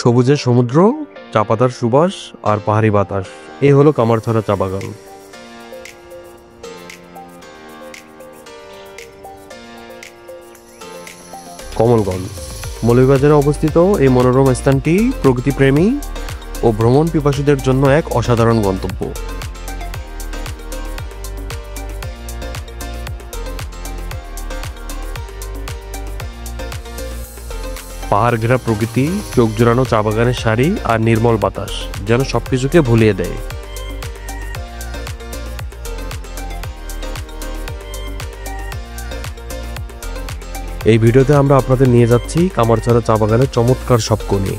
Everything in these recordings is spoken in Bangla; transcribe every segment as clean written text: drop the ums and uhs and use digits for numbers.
সবুজের সমুদ্র, চা পাতার সুবাস আর পাহাড়ি বাতাস, এই হলো কামারছড়া চা বাগান। কমলগঞ্জ মৌলভীবাজারে অবস্থিত এই মনোরম স্থানটি প্রকৃতিপ্রেমী ও ভ্রমণ পিপাসুদের জন্য এক অসাধারণ গন্তব্য। পাহাড় ঘেরা প্রকৃতি, চোখ জোড়ানো চা বাগানের সারি আর নির্মল বাতাস যেন সবকিছুকে ভুলিয়ে দেয়। এই ভিডিওতে আমরা আপনাদের নিয়ে যাচ্ছি কামারছড়া চা বাগানের চমৎকার সব কোণে,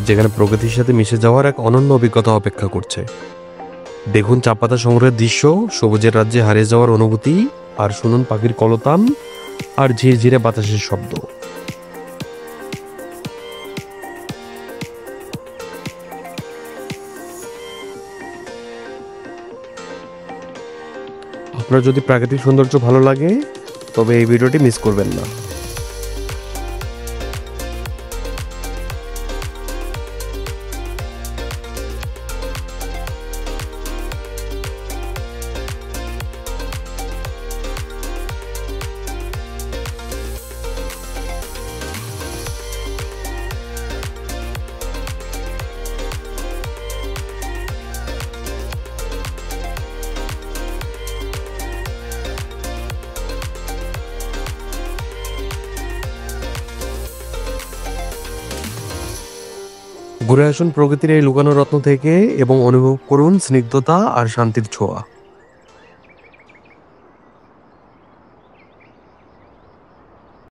যেখানে প্রকৃতির সাথে মিশে যাওয়ার এক অনন্য অভিজ্ঞতা অপেক্ষা করছে। দেখুন চা পাতা সংগ্রহের দৃশ্য, সবুজের রাজ্যে হারিয়ে যাওয়ার অনুভূতি, আর শুনুন পাখির কলতান আর ঝিরঝিরে বাতাসের শব্দ। আপনার যদি প্রাকৃতিক সৌন্দর্য ভালো লাগে তবে এই ভিডিওটি মিস করবেন না। ঘুরে আসুন প্রকৃতির এই লুকানো রত্ন থেকে এবং অনুভব করুন স্নিগ্ধতা আর শান্তির ছোঁয়া।